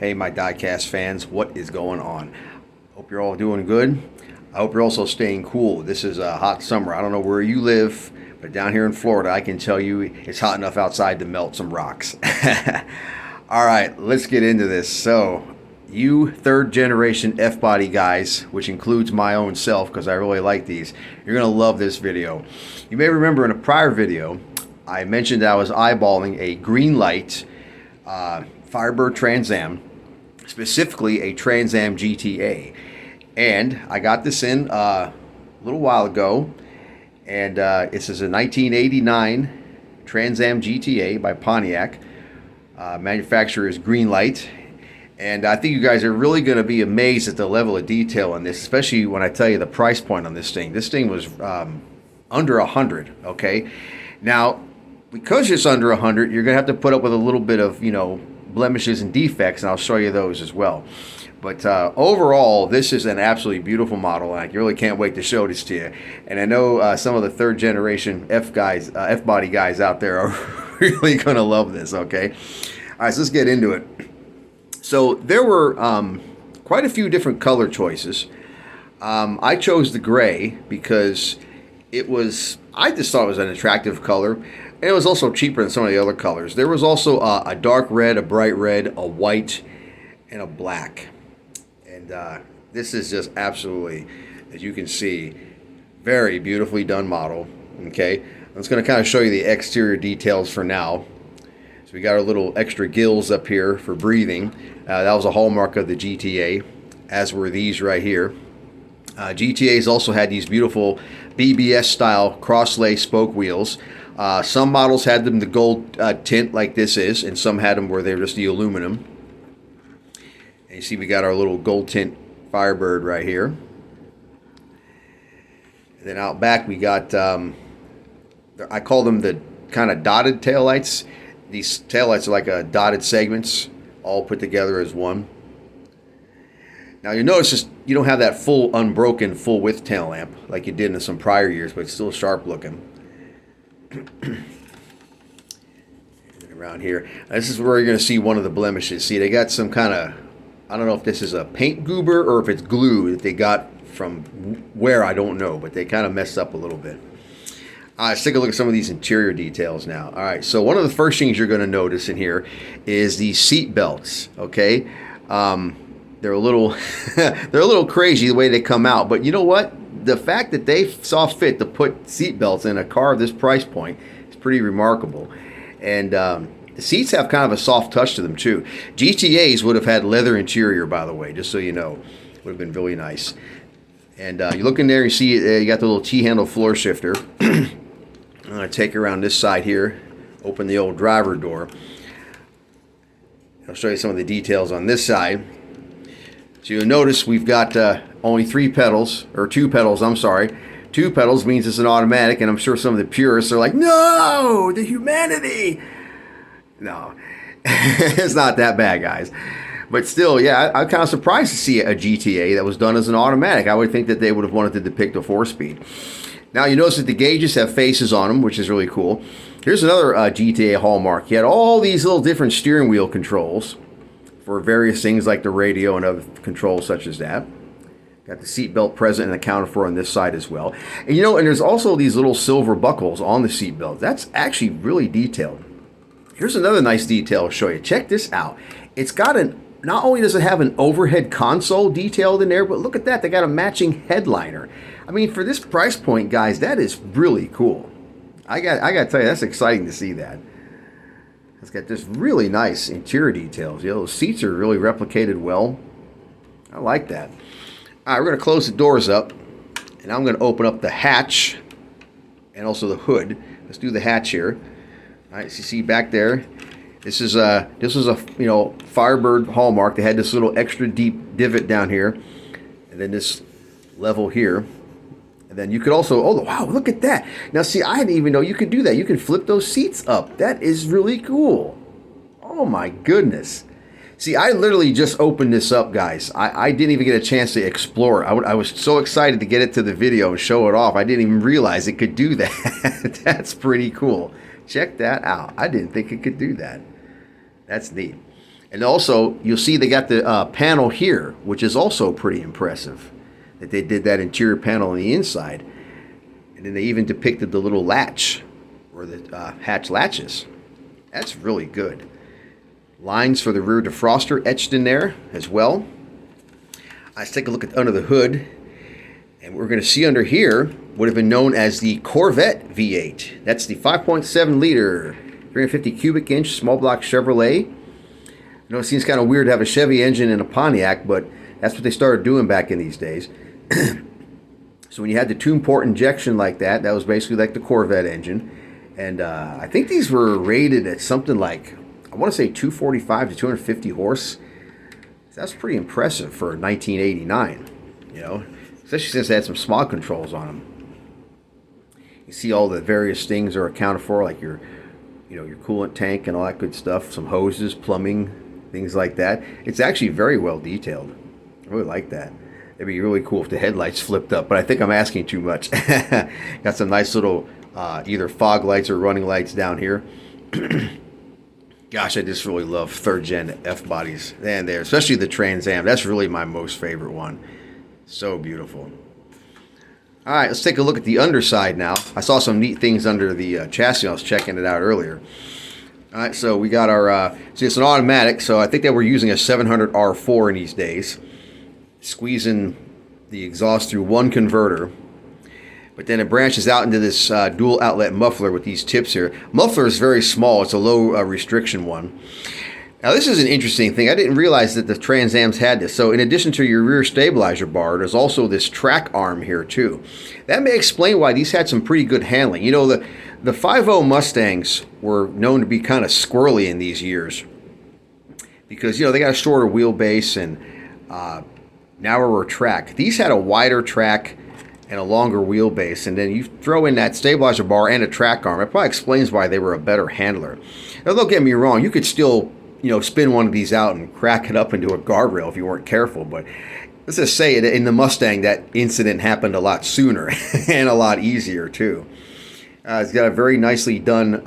Hey, my Diecast fans, what is going on? Hope you're all doing good. I hope you're also staying cool. This is a hot summer. I don't know where you live, but down here in Florida, I can tell you it's hot enough outside to melt some rocks. All right, let's get into this. So, you third generation F-body guys, which includes my own self because I really like these, you're going to love this video. You may remember in a prior video, I mentioned I was eyeballing a Greenlight Firebird Trans Am, specifically a Trans Am GTA. And I got this in a little while ago, and this is a 1989 Trans Am GTA by Pontiac. Manufacturer is Greenlight. And I think you guys are really going to be amazed at the level of detail on this, especially when I tell you the price point on this thing. This thing was under 100, okay? Now, because it's under 100, you're going to have to put up with a little bit of, blemishes and defects, and I'll show you those as well. But overall, this is an absolutely beautiful model, and I really can't wait to show this to you. And I know some of the third generation F-body guys out there are really going to love this, okay? All right, so let's get into it. So there were quite a few different color choices. I chose the gray because I just thought it was an attractive color. And it was also cheaper than some of the other colors. There was also a dark red, a bright red, a white, and a black. And this is just absolutely, as you can see, very beautifully done model. Okay, I'm just going to kind of show you the exterior details for now. So we got our little extra gills up here for breathing. That was a hallmark of the GTA, as were these right here. GTA's also had these beautiful BBS style cross-lay spoke wheels. Some models had them the gold tint like this is, and some had them where they're just the aluminum. And you see we got our little gold tint Firebird right here. And then out back we got, I call them the kind of dotted taillights. These taillights are like dotted segments, all put together as one. Now you notice you don't have that full unbroken full width tail lamp like you did in some prior years, but it's still sharp looking. Around here, this is where you're going to see one of the blemishes. See, they got some kind of, I don't know if this is a paint goober or if it's glue that they got from where, I don't know, but they kind of messed up a little bit. All right, let's take a look at some of these interior details now. All right, so one of the first things you're going to notice in here is these seat belts. Okay, they're a little they're a little crazy the way they come out, but you know what? The fact that they saw fit to put seat belts in a car of this price point is pretty remarkable. And the seats have kind of a soft touch to them too. GTAs would have had leather interior, by the way, just so you know. Would have been really nice. And you look in there, you see you got the little T-handle floor shifter. I'm going to take around this side here, open the old driver door. I'll show you some of the details on this side. So you'll notice we've got only two pedals, I'm sorry. 2 pedals means it's an automatic, and I'm sure some of the purists are like, no, the humanity. No, it's not that bad, guys. But still, yeah, I'm kind of surprised to see a GTA that was done as an automatic. I would think that they would have wanted to depict a 4-speed. Now you notice that the gauges have faces on them, which is really cool. Here's another GTA hallmark. You had all these little different steering wheel controls for various things like the radio and other controls such as that. Got the seat belt present and accounted for on this side as well. And and there's also these little silver buckles on the seat belt. That's actually really detailed. Here's another nice detail I'll show you. Check this out. It's got not only does it have an overhead console detailed in there, but look at that. They got a matching headliner. I mean, for this price point, guys, that is really cool. I got to tell you, that's exciting to see that. It's got this really nice interior details. The seats are really replicated well. I like that. All right, we're going to close the doors up, and I'm going to open up the hatch and also the hood. Let's do the hatch here. All right, so you see back there, this was a Firebird hallmark. They had this little extra deep divot down here, and then this level here. And then you could also, oh wow, look at that. Now see, I didn't even know you could do that. You can flip those seats up. That is really cool. Oh my goodness. See, I literally just opened this up, guys. I didn't even get a chance to explore. I was so excited to get it to the video and show it off. I didn't even realize it could do that. That's pretty cool. Check that out. I didn't think it could do that. That's neat. And also, you'll see they got the panel here, which is also pretty impressive. That they did that interior panel on the inside. And then they even depicted the little latch, or the hatch latches. That's really good. Lines for the rear defroster etched in there as well. Let's take a look at under the hood. And what we're going to see under here would have been known as the Corvette V8. That's the 5.7 liter, 350 cubic inch small block Chevrolet. You know, it seems kind of weird to have a Chevy engine in a Pontiac, but that's what they started doing back in these days. So when you had the tune port injection like that, that was basically like the Corvette engine. And I think these were rated at something like, I want to say 245 to 250 horse. That's pretty impressive for 1989, you know, especially since they had some smog controls on them. You see all the various things are accounted for, like your coolant tank and all that good stuff, some hoses, plumbing, things like that. It's actually very well detailed. I really like that. It'd be really cool if the headlights flipped up, but I think I'm asking too much. Got some nice little either fog lights or running lights down here. Gosh, I just really love third gen F bodies and there, especially the Trans Am. That's really my most favorite one. So beautiful. All right, let's take a look at the underside now. I saw some neat things under the chassis. I was checking it out earlier. All right, so we got our, see, it's an automatic, so I think that we're using a 700 R4 in these days. Squeezing the exhaust through one converter. But then it branches out into this dual outlet muffler with these tips here. Muffler is very small. It's a low restriction one. Now this is an interesting thing. I didn't realize that the Trans Ams had this. So in addition to your rear stabilizer bar, there's also this track arm here too. That may explain why these had some pretty good handling. You know, the 5.0 Mustangs were known to be kind of squirrely in these years. Because, you know, they got a shorter wheelbase and narrower track. These had a wider track and a longer wheelbase, and then you throw in that stabilizer bar and a track arm. It probably explains why they were a better handler. Now, don't get me wrong, you could still, you know, spin one of these out and crack it up into a guardrail if you weren't careful, but let's just say in the Mustang that incident happened a lot sooner and a lot easier too. It's got a very nicely done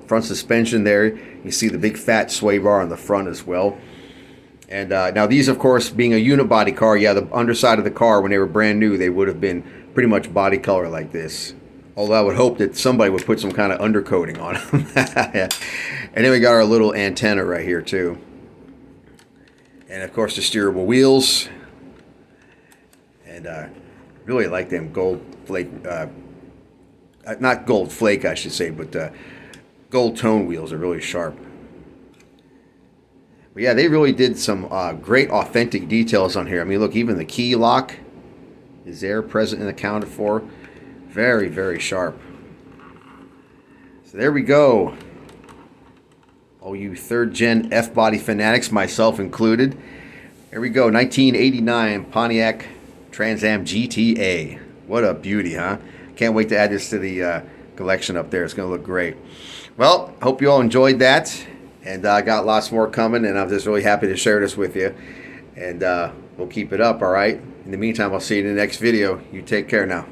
front suspension there. You see the big fat sway bar on the front as well. And now these, of course, being a unit body car, yeah, the underside of the car when they were brand new, they would have been pretty much body color like this. Although I would hope that somebody would put some kind of undercoating on them. Yeah. And then we got our little antenna right here too. And of course the steerable wheels. And really like them gold flake, not gold flake I should say, but gold tone wheels are really sharp. But yeah, they really did some great authentic details on here. I mean, look, even the key lock is there, present and accounted for. Very, very sharp. So there we go. All you third gen F-body fanatics, myself included. There we go, 1989 Pontiac Trans Am GTA. What a beauty, huh? Can't wait to add this to the collection up there. It's going to look great. Well, hope you all enjoyed that. And I got lots more coming, and I'm just really happy to share this with you. And we'll keep it up, all right? In the meantime, I'll see you in the next video. You take care now.